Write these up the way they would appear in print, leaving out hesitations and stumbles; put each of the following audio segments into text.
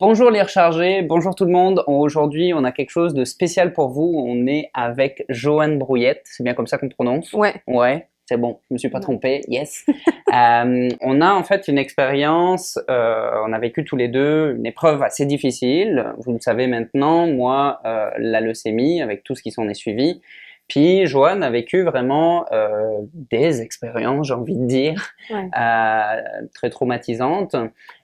Bonjour les rechargés, bonjour tout le monde. Aujourd'hui, on a quelque chose de spécial pour vous. On est avec Joanne Brouillette, c'est bien comme ça qu'on prononce? Ouais. Ouais, c'est bon, je me suis pas Ouais. trompé, yes. On a en fait une expérience, on a vécu tous les deux une épreuve assez difficile. Vous le savez maintenant, moi, la leucémie, avec tout ce qui s'en est suivi. Puis Joanne a vécu vraiment des expériences, j'ai envie de dire, Ouais. très traumatisantes.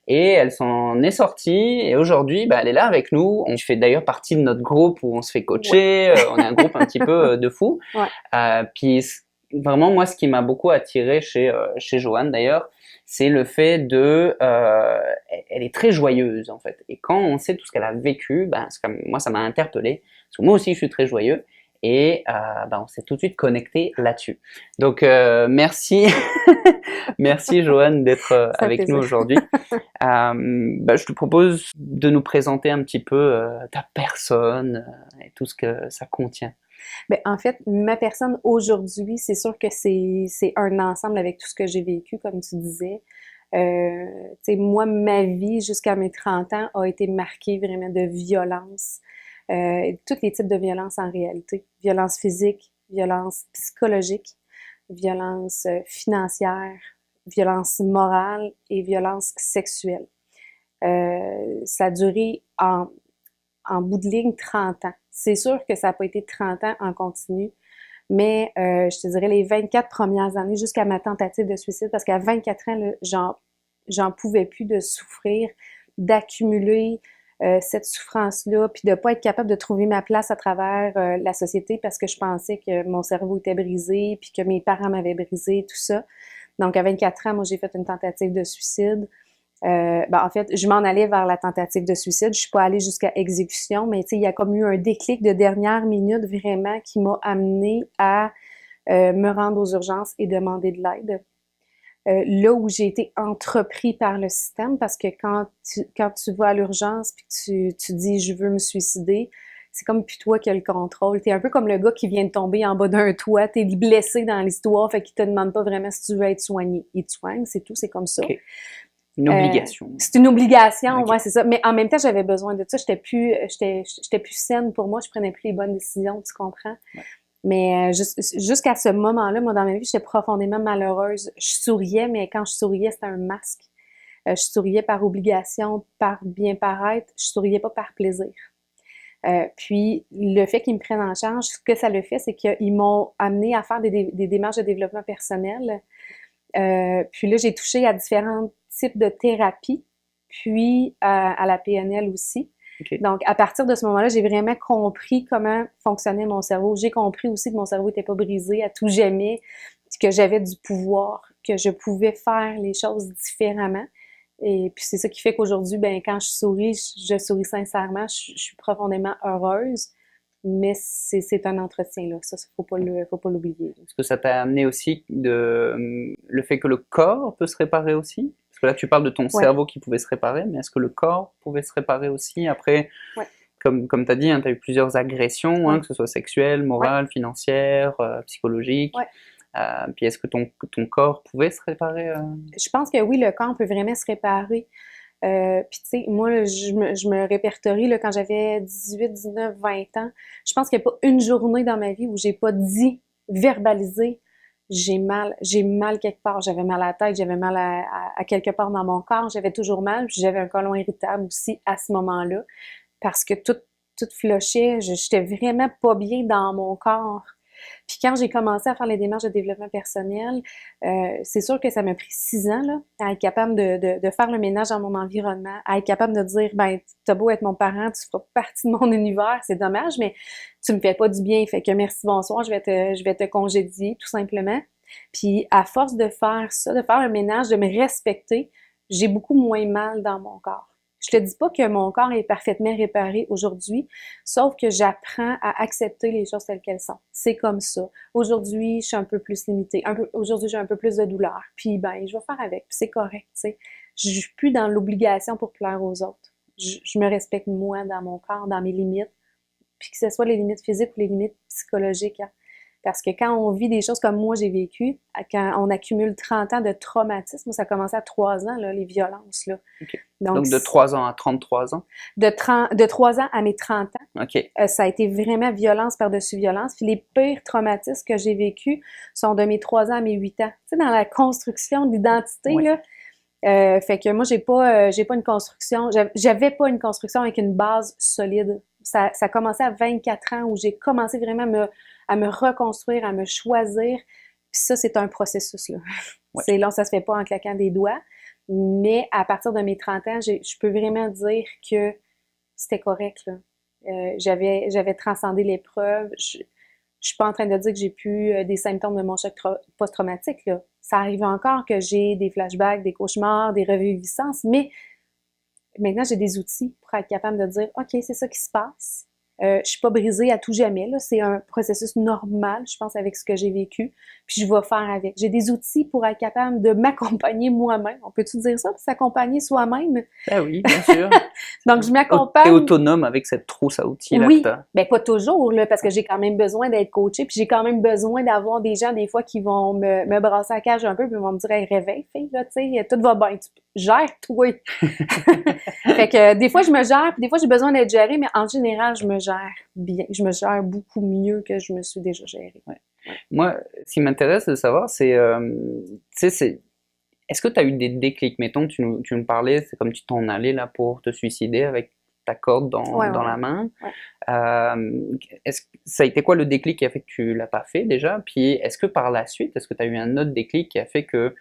Et elle s'en est sortie et aujourd'hui, bah, elle est là avec nous. On fait d'ailleurs partie de notre groupe où on se fait Ouais. coacher. On est un groupe un petit peu de fous. Ouais. Puis vraiment, moi, ce qui m'a beaucoup attiré chez Joanne d'ailleurs, c'est le fait elle est très joyeuse en fait. Et quand on sait tout ce qu'elle a vécu, ben, moi, ça m'a interpellé. Parce que moi aussi, je suis très joyeux. Et ben, on s'est tout de suite connecté là-dessus. Donc, merci, merci Joanne d'être Ça fait avec nous plaisir. aujourd'hui. Bah, je te propose de nous présenter un petit peu ta personne et tout ce que ça contient. Ben, en fait, ma personne aujourd'hui, c'est sûr que c'est un ensemble avec tout ce que j'ai vécu, comme tu disais. Tu sais, moi, ma vie jusqu'à mes 30 ans a été marquée vraiment de violence, tous les types de violences en réalité. Violence physique, violence psychologique, violence financière, violence morale et violence sexuelle. Ça a duré en bout de ligne 30 ans. C'est sûr que ça n'a pas été 30 ans en continu, mais je te dirais les 24 premières années jusqu'à ma tentative de suicide, parce qu'à 24 ans, là, j'en pouvais plus de souffrir, d'accumuler cette souffrance-là, puis de pas être capable de trouver ma place à travers la société parce que je pensais que mon cerveau était brisé, puis que mes parents m'avaient brisé, tout ça. Donc à 24 ans, moi j'ai fait une tentative de suicide. En fait, je m'en allais vers la tentative de suicide. Je suis pas allée jusqu'à exécution, mais tu sais, il y a comme eu un déclic de dernière minute vraiment qui m'a amené à me rendre aux urgences et demander de l'aide. Là où j'ai été entrepris par le système, parce que quand tu vas à l'urgence puis que tu dis je veux me suicider, c'est comme plus toi qui as le contrôle. T'es un peu comme le gars qui vient de tomber en bas d'un toit, t'es blessé dans l'histoire, fait qu'il te demande pas vraiment si tu veux être soigné. Il te soigne, c'est tout, c'est comme ça. Ok, une obligation. C'est une obligation, Ok. ouais, c'est ça. Mais en même temps, j'avais besoin de ça. J'étais plus saine pour moi. Je prenais plus les bonnes décisions, tu comprends? Ouais. Mais jusqu'à ce moment-là, moi, dans ma vie, j'étais profondément malheureuse. Je souriais, mais quand je souriais, c'était un masque. Je souriais par obligation, par bien paraître. Je souriais pas par plaisir. Puis, le fait qu'ils me prennent en charge, ce que ça le fait, c'est qu'ils m'ont amené à faire des démarches de développement personnel. Puis là, j'ai touché à différents types de thérapies, puis à la PNL aussi. Ok. Donc, à partir de ce moment-là, j'ai vraiment compris comment fonctionnait mon cerveau. J'ai compris aussi que mon cerveau n'était pas brisé à tout jamais, que j'avais du pouvoir, que je pouvais faire les choses différemment. Et puis c'est ça qui fait qu'aujourd'hui, ben quand je souris, je souris sincèrement, je suis profondément heureuse, mais c'est un entretien là, ça faut pas l'oublier. Est-ce que ça t'a amené aussi le fait que le corps peut se réparer aussi? Parce que là, tu parles de ton Ouais, cerveau qui pouvait se réparer, mais est-ce que le corps pouvait se réparer aussi après, ouais, comme tu as dit, hein, tu as eu plusieurs agressions, hein, ouais, que ce soit sexuelles, ouais, morales, financières, psychologiques. ouais. Puis est-ce que ton corps pouvait se réparer? Je pense que oui, le corps peut vraiment se réparer. Puis tu sais, moi, là, je me répertorie là, quand j'avais 18, 19, 20 ans. Je pense qu'il n'y a pas une journée dans ma vie où j'ai pas dit, verbalisé, j'ai mal quelque part. J'avais mal à la tête, j'avais mal à quelque part dans mon corps, j'avais toujours mal, puis j'avais un côlon irritable aussi à ce moment-là, parce que tout flochait, j'étais vraiment pas bien dans mon corps. Puis quand j'ai commencé à faire les démarches de développement personnel, c'est sûr que ça m'a pris 6 ans là, à être capable de faire le ménage dans mon environnement, à être capable de dire, ben, t'as beau être mon parent, tu feras partie de mon univers, c'est dommage, mais tu me fais pas du bien, fait que merci, bonsoir, je vais te congédier, tout simplement. Puis à force de faire ça, de faire le ménage, de me respecter, j'ai beaucoup moins mal dans mon corps. Je te dis pas que mon corps est parfaitement réparé aujourd'hui, sauf que j'apprends à accepter les choses telles qu'elles sont. C'est comme ça. Aujourd'hui, je suis un peu plus limitée. Aujourd'hui, j'ai un peu plus de douleur. Puis, ben, je vais faire avec. Puis c'est correct, tu sais. Je suis plus dans l'obligation pour plaire aux autres. Je me respecte moi dans mon corps, dans mes limites. Puis que ce soit les limites physiques ou les limites psychologiques, hein. Parce que quand on vit des choses comme moi j'ai vécu, quand on accumule 30 ans de traumatisme, ça a commencé à 3 ans, là, les violences, là. OK. Donc, Donc de 3 ans à 33 ans? de 3 ans à mes 30 ans, OK. ça a été vraiment violence par-dessus violence. Puis les pires traumatismes que j'ai vécus sont de mes 3 ans à mes 8 ans. Tu sais, dans la construction de l'identité, Ouais. là. Fait que moi, j'ai pas une construction, j'avais pas une construction avec une base solide. Ça a commencé à 24 ans où j'ai commencé vraiment à me reconstruire, à me choisir. Puis ça, c'est un processus, là. Ouais. C'est long, ça se fait pas en claquant des doigts. Mais à partir de mes 30 ans, je peux vraiment dire que c'était correct, là. J'avais transcendé l'épreuve. Je suis pas en train de dire que j'ai plus des symptômes de mon choc post-traumatique, là. Ça arrive encore que j'ai des flashbacks, des cauchemars, des reviviscences, mais maintenant, j'ai des outils pour être capable de dire, OK, c'est ça qui se passe. Je suis pas brisée à tout jamais, là. C'est un processus normal, je pense, avec ce que j'ai vécu. Puis je vais faire avec. J'ai des outils pour être capable de m'accompagner moi-même. On peut-tu dire ça, s'accompagner soi-même? Ben oui, bien sûr. Donc, je T'es m'accompagne. autonome avec cette trousse à outils là Oui, que t'as. ben pas toujours, là, parce que j'ai quand même besoin d'être coachée, puis j'ai quand même besoin d'avoir des gens, des fois, qui vont me brasser la cage un peu, puis vont me dire, hey, réveille, fille, là, tu sais, tout va bien, gère-toi. Fait que des fois, je me gère, puis des fois, j'ai besoin d'être gérée, mais en général, je me gère bien. Je me gère beaucoup mieux que je me suis déjà gérée. Ouais. Moi, ce qui m'intéresse de savoir, c'est, tu sais, est-ce que tu as eu des déclics? Mettons, tu nous parlais, c'est comme tu t'en allais là pour te suicider avec ta corde Ouais, dans ouais, la main. ouais. Ça a été quoi le déclic qui a fait que tu l'as pas fait déjà? Puis est-ce que par la suite, est-ce que tu as eu un autre déclic qui a fait que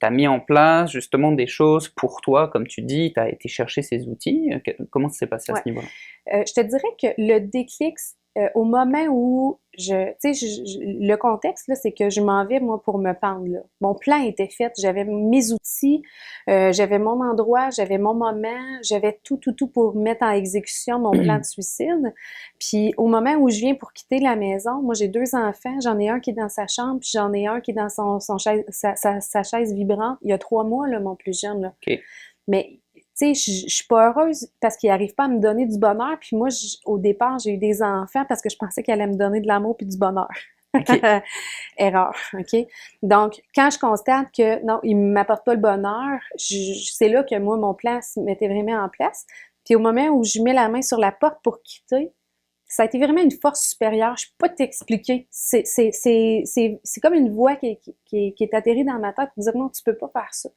tu as mis en place justement des choses pour toi, comme tu dis, tu as été chercher ces outils? Comment ça s'est passé à ce Ouais. niveau-là? Je te dirais que le déclic, au moment où le contexte, là, c'est que je m'en vais, moi, pour me pendre, là. Mon plan était fait, j'avais mes outils, j'avais mon endroit, j'avais mon moment, j'avais tout pour mettre en exécution mon plan de suicide. Puis au moment où je viens pour quitter la maison, moi, j'ai 2 enfants, j'en ai un qui est dans sa chambre, puis j'en ai un qui est dans sa chaise vibrante. Il y a 3 mois, là, mon plus jeune, là. OK. Mais tu sais, je suis pas heureuse parce qu'il arrive pas à me donner du bonheur. Puis moi, au départ, j'ai eu des enfants parce que je pensais qu'elle allait me donner de l'amour puis du bonheur. OK. Erreur, OK? Donc, quand je constate que non, il m'apporte pas le bonheur, c'est là que moi, mon plan se mettait vraiment en place. Puis au moment où je mets la main sur la porte pour quitter, ça a été vraiment une force supérieure. Je peux pas t'expliquer. C'est comme une voix qui est atterrie dans ma tête pour dire non, tu peux pas faire ça.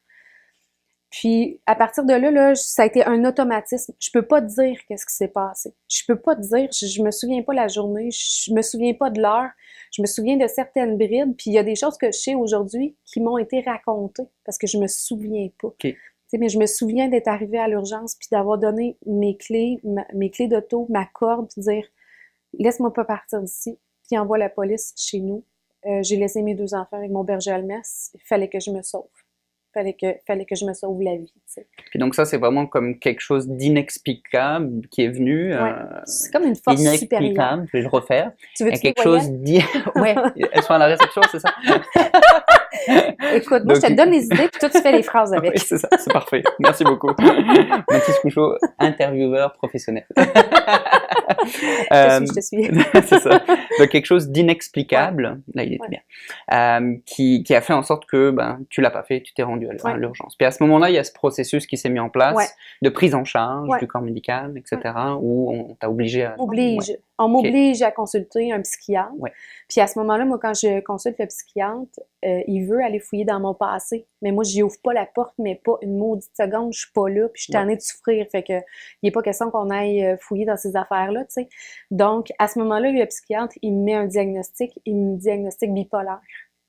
Puis, à partir de là, ça a été un automatisme. Je peux pas te dire qu'est-ce qui s'est passé. Je peux pas te dire, je me souviens pas la journée, je me souviens pas de l'heure, je me souviens de certaines brides, puis il y a des choses que je sais aujourd'hui qui m'ont été racontées parce que je me souviens pas. OK. T'sais, mais je me souviens d'être arrivée à l'urgence puis d'avoir donné mes clés d'auto, ma corde, puis dire laisse-moi pas partir d'ici, puis envoie la police chez nous. J'ai laissé mes 2 enfants avec mon berger allemand, il fallait que je me sauve. Fallait que je me sauve la vie, tu sais. Puis donc ça, c'est vraiment comme quelque chose d'inexplicable qui est venu. Ouais. C'est comme une force supérieure. Inexplicable, je vais le refaire. Tu Il y veux a quelque chose Ouais, elles sont à la réception, c'est ça? Écoute, moi, Donc, je te donne les idées, puis toi, tu fais les phrases avec. Oui, c'est ça, c'est parfait. Merci beaucoup. Mathis Couchot, intervieweur professionnel. Je te suis. C'est ça. Donc quelque chose d'inexplicable, là il était bien, qui a fait en sorte que ben, tu l'as pas fait, tu t'es rendu à l'urgence. Puis à ce moment-là, il y a ce processus qui s'est mis en place de prise en charge du corps médical, etc., où on t'a obligé à... On m'oblige à consulter un psychiatre. Ouais. Puis à ce moment-là, moi, quand je consulte le psychiatre, il veut aller fouiller dans mon passé. Mais moi, j'y ouvre pas la porte, mais pas une maudite seconde, je suis pas là, puis je suis tannée de souffrir. Fait que il est pas question qu'on aille fouiller dans ces affaires-là, tu sais. Donc, à ce moment-là, le psychiatre, il me met un diagnostic, il me diagnostique bipolaire.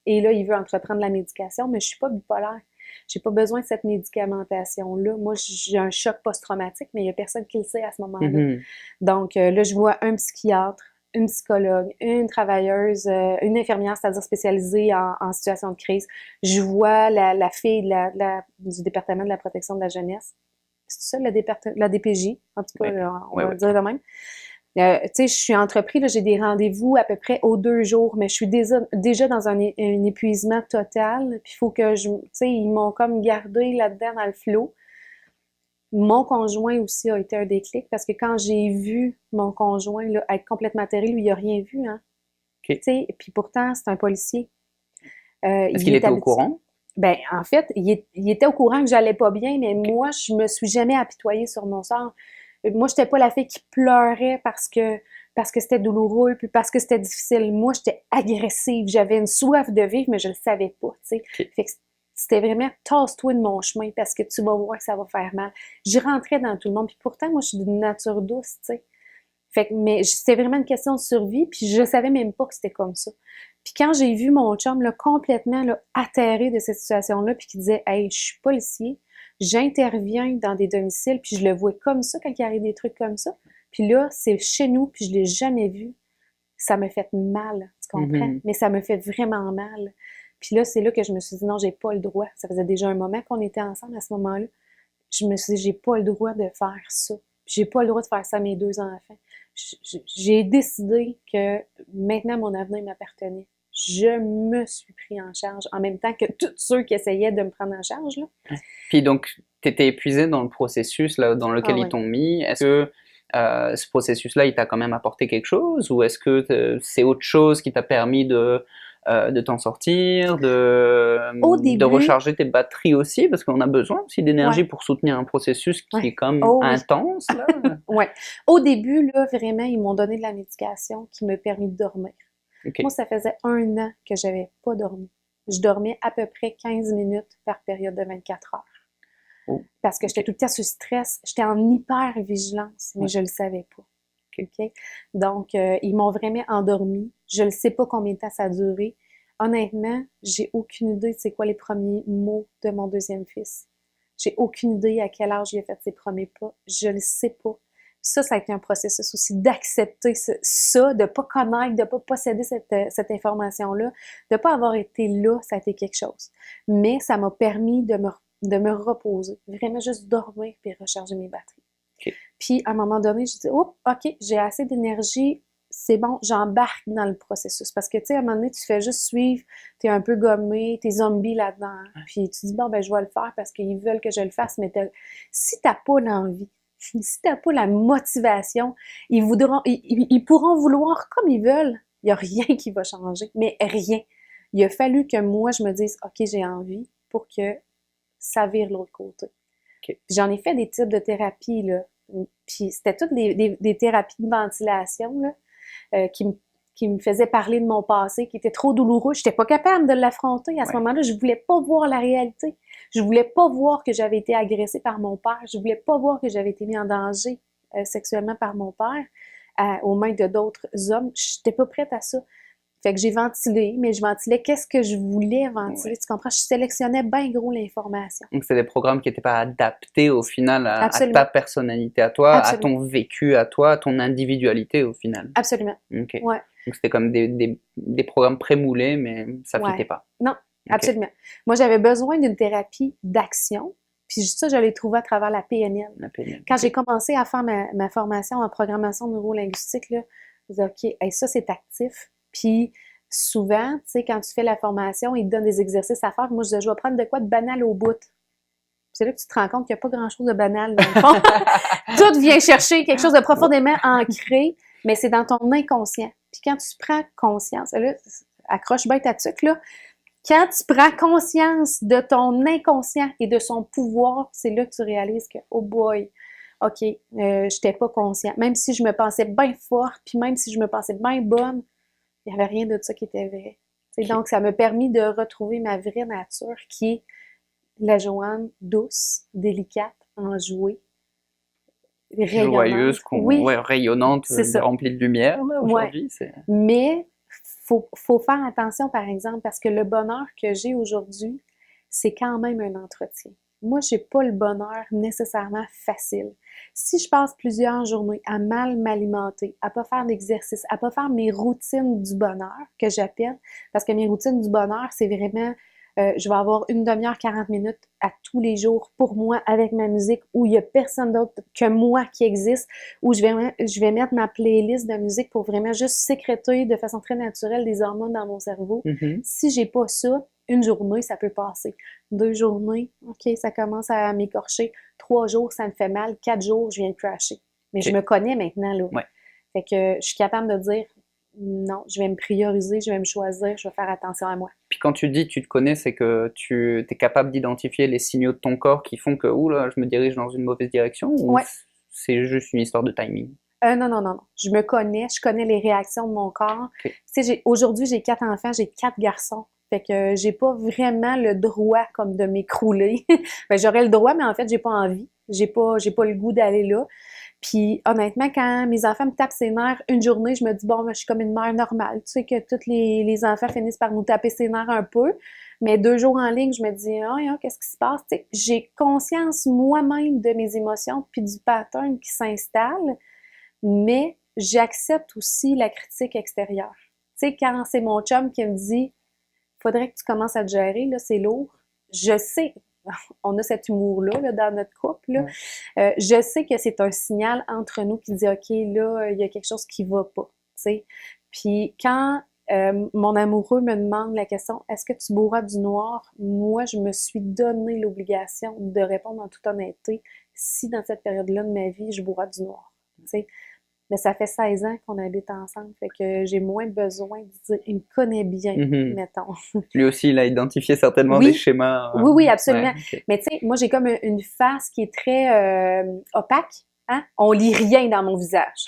Et là, il veut entreprendre la médication, mais je suis pas bipolaire. J'ai pas besoin de cette médicamentation-là. Moi, j'ai un choc post-traumatique, mais il y a personne qui le sait à ce moment-là. Mm-hmm. Donc, là, je vois un psychiatre, une psychologue, une travailleuse, une infirmière, c'est-à-dire spécialisée en situation de crise. Je vois la fille du département de la protection de la jeunesse. C'est ça, la DPJ, en tout cas, on va le dire de même. Tu sais, je suis entrepris, là, j'ai des rendez-vous à peu près aux 2 jours, mais je suis déjà dans un épuisement total. Puis il faut que tu sais, ils m'ont comme gardé là-dedans dans le flot. Mon conjoint aussi a été un déclic parce que quand j'ai vu mon conjoint là, être complètement atterré, lui, il a rien vu, hein. OK. Tu sais, puis pourtant, c'est un policier. Est-ce Il qu'il est était au habitué. courant? Ben, en fait, il était au courant que j'allais pas bien, mais moi, je me suis jamais apitoyée sur mon sort. Moi, j'étais pas la fille qui pleurait parce que c'était douloureux, puis parce que c'était difficile. Moi, j'étais agressive, j'avais une soif de vivre, mais je le savais pas, tu sais. OK. Fait que c'était vraiment tasse-toi de mon chemin parce que tu vas voir que ça va faire mal. Je rentrais dans tout le monde, puis pourtant, moi, je suis d'une nature douce, tu sais. Fait que, mais c'était vraiment une question de survie, puis je savais même pas que c'était comme ça. Puis quand j'ai vu mon chum là, complètement là, atterré de cette situation-là, puis qui disait « Hey, je suis policier, j'interviens dans des domiciles, puis je le vois comme ça quand il arrive des trucs comme ça. Puis là, c'est chez nous, puis je l'ai jamais vu. » Ça me fait mal, tu comprends? Mhm. Mais ça me fait vraiment mal. Puis là, c'est là que je me suis dit « Non, j'ai pas le droit. » Ça faisait déjà un moment qu'on était ensemble à ce moment-là. Je me suis dit « J'ai pas le droit de faire ça. Puis j'ai pas le droit de faire ça à mes 2 enfants. » J'ai décidé que maintenant mon avenir m'appartenait. Je me suis pris en charge en même temps que tous ceux qui essayaient de me prendre en charge, là. Puis donc, tu étais épuisée dans le processus là, dans lequel Ah ils ouais. t'ont mis. Est-ce que ce processus-là, il t'a quand même apporté quelque chose? Ou est-ce que c'est autre chose qui t'a permis de t'en sortir, Au de début, recharger tes batteries aussi? Parce qu'on a besoin aussi d'énergie ouais, pour soutenir un processus qui ouais. est comme Oh oui, intense, là. ouais. Au début, là, vraiment, ils m'ont donné de la médication qui me permet de dormir. OK. Moi, ça faisait 1 an que j'avais pas dormi. Je dormais à peu près 15 minutes par période de 24 heures. Oh, Parce que j'étais OK. tout le temps sous stress. J'étais en hyper-vigilance, mais Ouais. je le savais pas. OK. OK? Donc, ils m'ont vraiment endormi. Je ne sais pas combien de temps ça a duré. Honnêtement, j'ai aucune idée de c'est quoi les premiers mots de mon deuxième fils. J'ai aucune idée à quel âge il a fait ses premiers pas. Je le sais pas. Ça a été un processus aussi d'accepter ça, de pas connaître, de pas posséder cette information-là, de pas avoir été là, ça a été quelque chose. Mais ça m'a permis de me reposer, vraiment juste dormir puis recharger mes batteries. OK. Puis, à un moment donné, je dis, oh, OK, j'ai assez d'énergie, c'est bon, j'embarque dans le processus. Parce que, tu sais, à un moment donné, tu fais juste suivre, t'es un peu gommé, t'es zombie là-dedans. Puis tu dis, bon, ben, je vais le faire parce qu'ils veulent que je le fasse, mais si t'as pas l'envie, si t'as pas la motivation, ils pourront vouloir comme ils veulent. Il n'y a rien qui va changer, mais rien. Il a fallu que moi, je me dise, OK, j'ai envie pour que ça vire de l'autre côté. OK. J'en ai fait des types de thérapies, là. Puis c'était toutes des thérapies de ventilation, là, qui me faisaient parler de mon passé, qui était trop douloureux. Je n'étais pas capable de l'affronter. À ce Ouais. moment-là, je voulais pas voir la réalité. Je voulais pas voir que j'avais été agressée par mon père. Je voulais pas voir que j'avais été mis en danger sexuellement par mon père aux mains de d'autres hommes. Je n'étais pas prête à ça. Fait que j'ai ventilé, mais je ventilais qu'est-ce que je voulais ventiler. Ouais. Tu comprends? Je sélectionnais bien gros l'information. Donc, c'est des programmes qui n'étaient pas adaptés au final à ta Absolument. personnalité à toi, à Absolument. ton vécu à toi, à ton individualité au final. Absolument. OK. Ouais. Donc, c'était comme des programmes prémoulés, mais ça Ouais. fitait pas. Non, OK. absolument. Moi, j'avais besoin d'une thérapie d'action, puis ça, je l'ai trouvé à travers la PNL. La PNL. Quand OK. j'ai commencé à faire ma formation en programmation neurolinguistique, là, je me disais, OK, hey, ça, c'est actif. Puis souvent, tu sais, quand tu fais la formation, ils te donnent des exercices à faire. Moi, je disais, je vais prendre de quoi de banal au bout. C'est là que tu te rends compte qu'il n'y a pas grand-chose de banal, dans le fond. Tout vient chercher quelque chose de profondément ancré, mais c'est dans ton inconscient. Puis quand tu prends conscience, là, accroche bien ta tuque, là. Quand tu prends conscience de ton inconscient et de son pouvoir, c'est là que tu réalises que, oh boy, OK, je n'étais pas conscient. Même si je me pensais bien forte, puis même si je me pensais bien bonne, il n'y avait rien de ça qui était vrai. Okay. Donc, ça m'a permis de retrouver ma vraie nature, qui est la Joanne douce, délicate, enjouée, rayonnante. Joyeuse, oui, ouais, rayonnante, remplie de lumière, là, aujourd'hui. Ouais. Mais faut faire attention, par exemple, parce que le bonheur que j'ai aujourd'hui, c'est quand même un entretien. Moi, j'ai pas le bonheur nécessairement facile. Si je passe plusieurs journées à mal m'alimenter, à pas faire d'exercice, à pas faire mes routines du bonheur, que j'appelle, parce que mes routines du bonheur, c'est vraiment, je vais avoir une demi-heure, 40 minutes à tous les jours pour moi avec ma musique, où il y a personne d'autre que moi qui existe, où je vais mettre ma playlist de musique pour vraiment juste sécréter de façon très naturelle des hormones dans mon cerveau. Mm-hmm. Si j'ai pas ça, une journée, ça peut passer. 2 journées, OK, ça commence à m'écorcher. 3 jours, ça me fait mal. 4 jours, je viens de crasher. Mais je me connais maintenant, là. Ouais. Fait que je suis capable de dire, Non, je vais me prioriser, je vais me choisir, je vais faire attention à moi. Puis quand tu dis tu te connais, c'est que tu es capable d'identifier les signaux de ton corps qui font que, ouh là, je me dirige dans une mauvaise direction, ou Ouais. c'est juste une histoire de timing? Non, non, non, non. Je connais les réactions de mon corps. Ok. Tu sais, aujourd'hui, j'ai 4 enfants, j'ai 4 garçons. Fait que j'ai pas vraiment le droit comme de m'écrouler. Ben, j'aurais le droit, mais en fait, j'ai pas envie. J'ai pas le goût d'aller là. Puis honnêtement, quand mes enfants me tapent ses nerfs une journée, je me dis, bon, ben, je suis comme une mère normale. Tu sais que tous les enfants finissent par nous taper ses nerfs un peu. Mais 2 jours en ligne, je me dis, qu'est-ce qui se passe? Tu sais, j'ai conscience moi-même de mes émotions puis du pattern qui s'installe, mais j'accepte aussi la critique extérieure. Tu sais, quand c'est mon chum qui me dit, faudrait que tu commences à te gérer, là, c'est lourd. Je sais, on a cet humour-là là, dans notre couple. Là. Je sais que c'est un signal entre nous qui dit, OK, là, il y a quelque chose qui va pas. T'sais. Puis quand mon amoureux me demande la question, est-ce que tu boiras du noir? Moi, je me suis donné l'obligation de répondre en toute honnêteté si dans cette période-là de ma vie, je boirai du noir. T'sais. Mais ça fait 16 ans qu'on habite ensemble, fait que j'ai moins besoin de dire, il me connaît bien, mettons. Lui aussi, il a identifié certainement des Oui, schémas. oui, oui, absolument. Ouais, ok. Mais tu sais, moi, j'ai comme une face qui est très opaque, hein? On lit rien dans mon visage.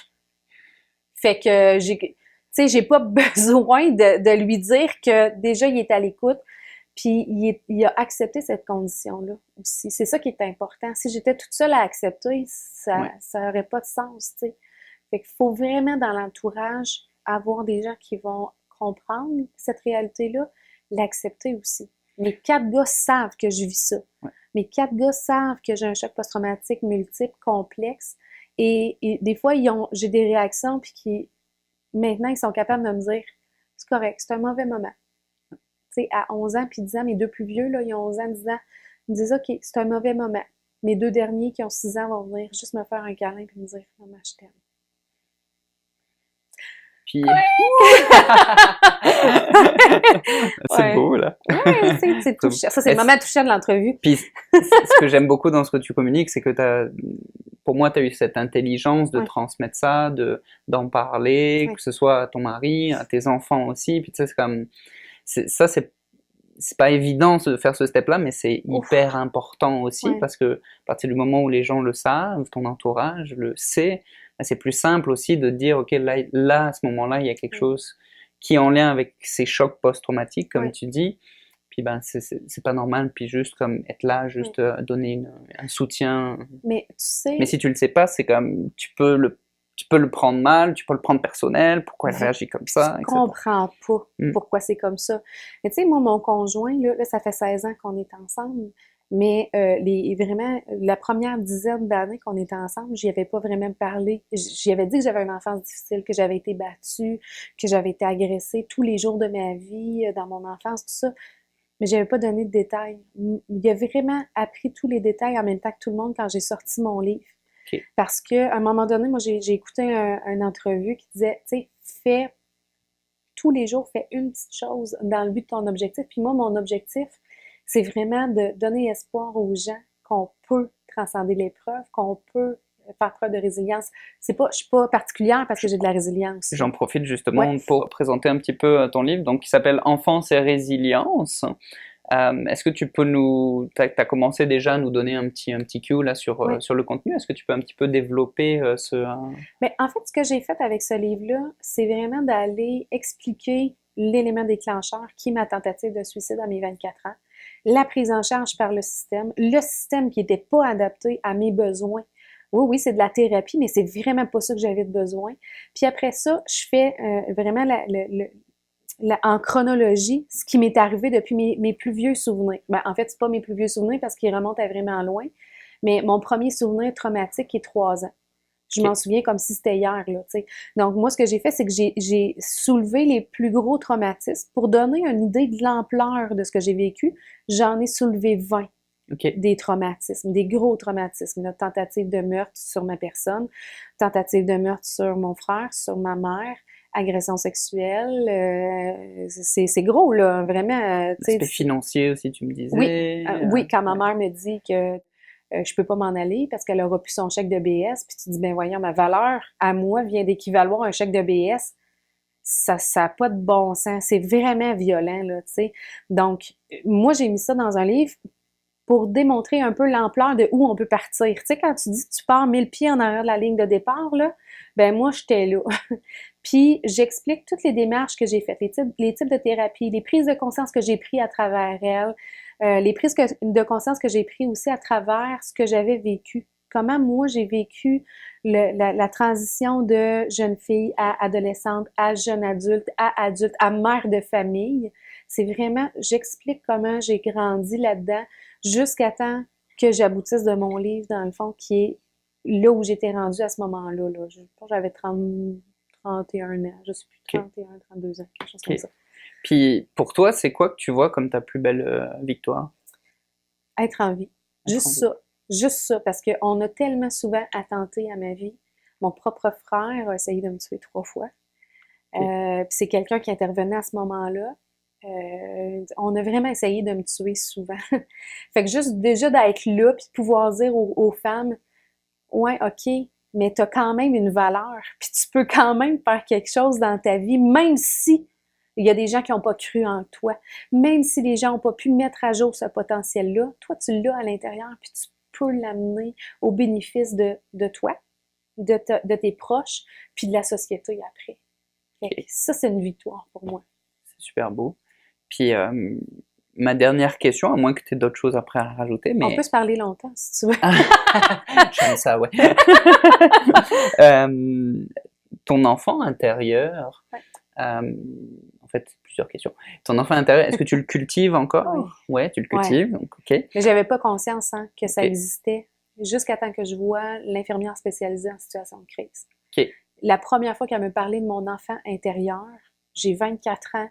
Fait que tu sais, j'ai pas besoin de lui dire que déjà, il est à l'écoute, puis il a accepté cette condition-là aussi. C'est ça qui est important. Si j'étais toute seule à accepter, Ouais. ça aurait pas de sens, tu sais. Fait qu'il faut vraiment, dans l'entourage, avoir des gens qui vont comprendre cette réalité-là, l'accepter aussi. Mes 4 gars savent que je vis ça. Ouais. Mes 4 gars savent que j'ai un choc post-traumatique multiple, complexe. Et des fois, j'ai des réactions, puis maintenant, ils sont capables de me dire, c'est correct, c'est un mauvais moment. Tu sais, à 11 ans puis 10 ans, mes 2 plus vieux, là, ils ont 11 ans, 10 ans, ils me disent, OK, c'est un mauvais moment. Mes 2 derniers qui ont 6 ans vont venir juste me faire un câlin puis me dire, maman, je t'aime. Puis... c'est Ouais. beau, là. Ouais, c'est touchant. Ça, c'est le moment touchant de l'entrevue. Puis, ce que j'aime beaucoup dans ce que tu communiques, c'est que pour moi, tu as eu cette intelligence de Ouais. transmettre ça, d'en parler, Ouais. que ce soit à ton mari, à tes enfants aussi. Puis, tu sais, c'est comme, c'est pas évident de faire ce step-là, mais c'est hyper important aussi, Ouais. parce que à partir du moment où les gens le savent, ton entourage le sait, ben, c'est plus simple aussi de dire, ok, là à ce moment-là, il y a quelque chose qui est en lien avec ces chocs post-traumatiques, comme tu dis. Puis ben c'est pas normal, puis juste comme être là, juste donner un soutien. Mais tu sais, Mais si tu le sais pas, c'est comme tu peux le prendre mal, tu peux le prendre personnel, pourquoi elle réagit comme ça, tu etc. comprends pas pourquoi c'est comme ça. Mais tu sais, moi, mon conjoint, là, ça fait 16 ans qu'on est ensemble, mais vraiment, la première dizaine d'années qu'on était ensemble, j'y avais pas vraiment parlé. J'y avais dit que j'avais une enfance difficile, que j'avais été battue, que j'avais été agressée tous les jours de ma vie, dans mon enfance, tout ça. Mais j'avais pas donné de détails. Il a vraiment appris tous les détails en même temps que tout le monde quand j'ai sorti mon livre. Ok. Parce que à un moment donné, moi, j'ai écouté une entrevue qui disait, tu sais, tous les jours, fais une petite chose dans le but de ton objectif. Puis moi, mon objectif, c'est vraiment de donner espoir aux gens qu'on peut transcender l'épreuve, qu'on peut faire preuve de résilience. Je suis pas particulière parce que j'ai de la résilience. J'en profite justement pour présenter un petit peu ton livre, donc qui s'appelle Enfance et résilience. Est-ce que tu peux t'as commencé déjà à nous donner un petit cue là sur le contenu. Est-ce que tu peux un petit peu développer Mais en fait, ce que j'ai fait avec ce livre-là, c'est vraiment d'aller expliquer l'élément déclencheur qui est ma tentative de suicide à mes 24 ans, la prise en charge par le système qui n'était pas adapté à mes besoins. Oui, c'est de la thérapie, mais c'est vraiment pas ça que j'avais de besoin. Puis après ça, je fais vraiment en chronologie ce qui m'est arrivé depuis mes plus vieux souvenirs. Ben, en fait, c'est pas mes plus vieux souvenirs parce qu'ils remontent à vraiment loin, mais mon premier souvenir traumatique est 3 ans. Je m'en souviens comme si c'était hier, là, tu sais. Donc, moi, ce que j'ai fait, c'est que j'ai soulevé les plus gros traumatismes. Pour donner une idée de l'ampleur de ce que j'ai vécu, j'en ai soulevé 20 des traumatismes, des gros traumatismes. Une tentative de meurtre sur ma personne, tentative de meurtre sur mon frère, sur ma mère, agression sexuelle, c'est gros, là, vraiment. L'aspect financier aussi, tu me disais. Oui, quand ma mère me dit que je peux pas m'en aller parce qu'elle aura plus son chèque de BS, puis tu dis, ben voyons, ma valeur à moi vient d'équivaloir un chèque de BS. ça a pas de bon sens. C'est vraiment violent, là, tu sais. Donc, moi, j'ai mis ça dans un livre pour démontrer un peu l'ampleur de où on peut partir. Tu sais, quand tu dis que tu pars 1000 pieds en arrière de la ligne de départ, là, ben moi, j'étais là. Puis, j'explique toutes les démarches que j'ai faites, les types de thérapie, les prises de conscience que j'ai prises à travers elles, les prises de conscience que j'ai prises aussi à travers ce que j'avais vécu. Comment moi, j'ai vécu la transition de jeune fille à adolescente, à jeune adulte, à mère de famille. C'est vraiment, j'explique comment j'ai grandi là-dedans jusqu'à temps que j'aboutisse de mon livre, dans le fond, qui est là où j'étais rendue à ce moment-là. Là. Je pense que j'avais 31 ans, je suis plus Ok. 31, 32 ans, quelque chose comme Ok. ça. Puis pour toi, c'est quoi que tu vois comme ta plus belle victoire? Être en vie. Être en vie. Juste ça, parce qu'on a tellement souvent attenté à ma vie. Mon propre frère a essayé de me tuer 3 fois. Ok. Puis c'est quelqu'un qui intervenait à ce moment-là. On a vraiment essayé de me tuer souvent. Fait que juste déjà d'être là, puis de pouvoir dire aux femmes, ouais, ok, mais t'as quand même une valeur, puis tu peux quand même faire quelque chose dans ta vie, même si il y a des gens qui n'ont pas cru en toi, même si les gens n'ont pas pu mettre à jour ce potentiel-là, toi tu l'as à l'intérieur, puis tu peux l'amener au bénéfice de toi, de tes proches, puis de la société après. Fait que ça, c'est une victoire pour moi. C'est super beau. Puis ma dernière question, à moins que tu aies d'autres choses après à rajouter, On peut mais se parler longtemps, si tu veux. j'aime ça, ouais. Euh, ton enfant intérieur, Ouais. en fait, plusieurs questions. Ton enfant intérieur, est-ce que tu le cultives Oui. encore? Ouais, tu le Ouais. cultives, donc ok. Mais j'avais pas conscience hein, que ça Ok. existait jusqu'à temps que je vois l'infirmière spécialisée en situation de crise. Ok. La première fois qu'elle me parlait de mon enfant intérieur, j'ai 24 ans,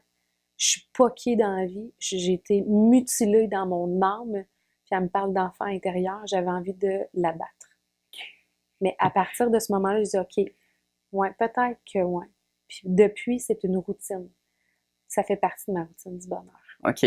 je suis poquée dans la vie, j'ai été mutilée dans mon âme, puis elle me parle d'enfant intérieur, j'avais envie de l'abattre. Mais à partir de ce moment-là, je dis OK, ouais, peut-être que ouais. Puis depuis, c'est une routine. Ça fait partie de ma routine du bonheur. Ok.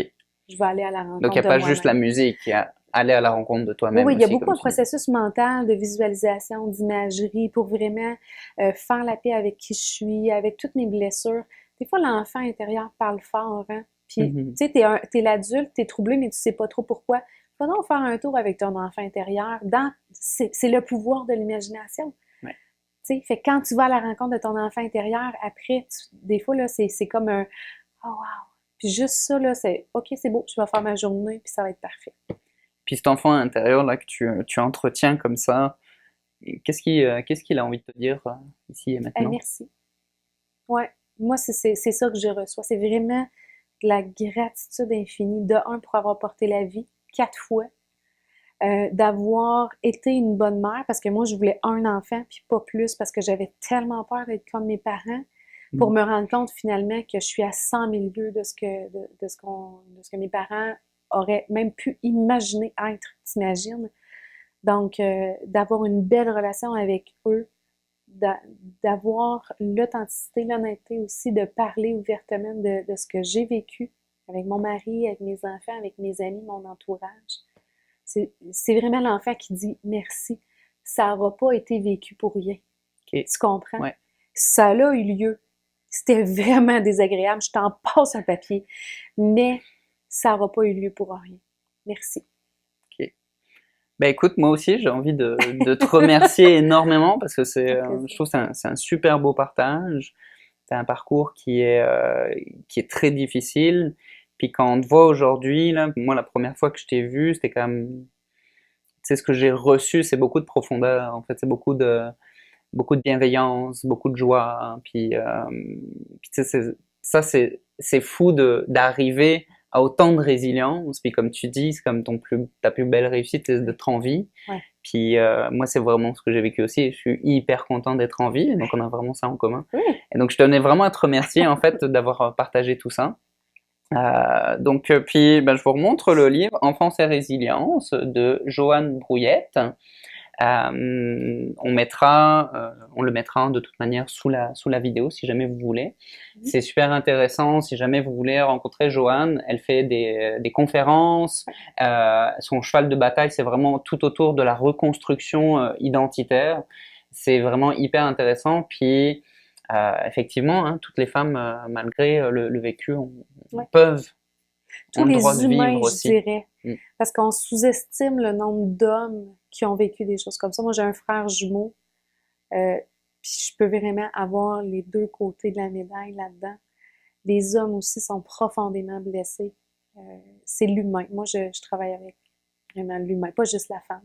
Je vais aller à la Donc il rencontre n'y a de pas juste la moi-même. musique, il y a aller à la rencontre de Oui, toi-même oui, il y a aussi, beaucoup comme un tu dis. processus mental de visualisation, d'imagerie pour vraiment faire la paix avec qui je suis, avec toutes mes blessures. Des fois, l'enfant intérieur parle fort, hein? Puis, Mhm. tu sais, t'es l'adulte, t'es troublé, mais tu sais pas trop pourquoi. Faut donc faire un tour avec ton enfant intérieur. C'est le pouvoir de l'imagination. Ouais. Tu sais, fait que quand tu vas à la rencontre de ton enfant intérieur, après, des fois, là, c'est comme un « Oh wow! » Puis juste ça, là, c'est « OK, c'est beau, je vais faire ma journée, puis ça va être parfait. » Puis cet enfant intérieur là que tu entretiens comme ça, qu'est-ce qu'il a envie de te dire ici et Hey, maintenant? merci. Ouais, moi, c'est ça que je reçois. C'est vraiment de la gratitude infinie. De un, pour avoir porté la vie 4 fois. D'avoir été une bonne mère, parce que moi, je voulais un enfant, puis pas plus, parce que j'avais tellement peur d'être comme mes parents, pour Mhm. me rendre compte finalement que je suis à 100 000 lieues de ce que mes parents auraient même pu imaginer être, t'imagines? Donc, d'avoir une belle relation avec eux, d'avoir l'authenticité, l'honnêteté aussi, de parler ouvertement de ce que j'ai vécu avec mon mari, avec mes enfants, avec mes amis, mon entourage. C'est vraiment l'enfant qui dit merci. Ça n'aura pas été vécu pour rien. Ok. Tu comprends? Ouais. Ça a eu lieu. C'était vraiment désagréable. Je t'en passe un papier. Mais ça n'aura pas eu lieu pour rien. Merci. Ok. Bah écoute, moi aussi j'ai envie de te remercier énormément parce que Un je plaisir. trouve que c'est un super beau partage. C'est un parcours qui est très difficile. Puis quand on te voit aujourd'hui, là, moi la première fois que je t'ai vu, c'était quand même, tu sais, ce que j'ai reçu, c'est beaucoup de profondeur. En fait, c'est beaucoup de bienveillance, beaucoup de joie. Hein. Puis tu sais, ça c'est fou d'arriver à autant de résilience. Puis comme tu dis, c'est comme ta plus belle réussite, c'est d'être en vie. Ouais. Puis moi, c'est vraiment ce que j'ai vécu aussi. Je suis hyper content d'être en vie. Donc on a vraiment ça en commun. Oui. Et donc je tenais vraiment à te remercier en fait d'avoir partagé tout ça. Puis ben, je vous remontre le livre Enfance et résilience de Joanne Brouillette. On le mettra de toute manière sous la vidéo si jamais vous voulez. C'est super intéressant si jamais vous voulez rencontrer Joanne. Elle fait des conférences. Son cheval de bataille, c'est vraiment tout autour de la reconstruction identitaire. C'est vraiment hyper intéressant. Puis effectivement, hein, toutes les femmes, malgré le vécu, Ouais. peuvent, Tous ont le droit les de vivre humains, je aussi. dirais. Mm. Parce qu'on sous-estime le nombre d'hommes qui ont vécu des choses comme ça. Moi, j'ai un frère jumeau, puis je peux vraiment avoir les deux côtés de la médaille là-dedans. Les hommes aussi sont profondément blessés. C'est l'humain. Moi, je travaille avec vraiment l'humain, pas juste la femme.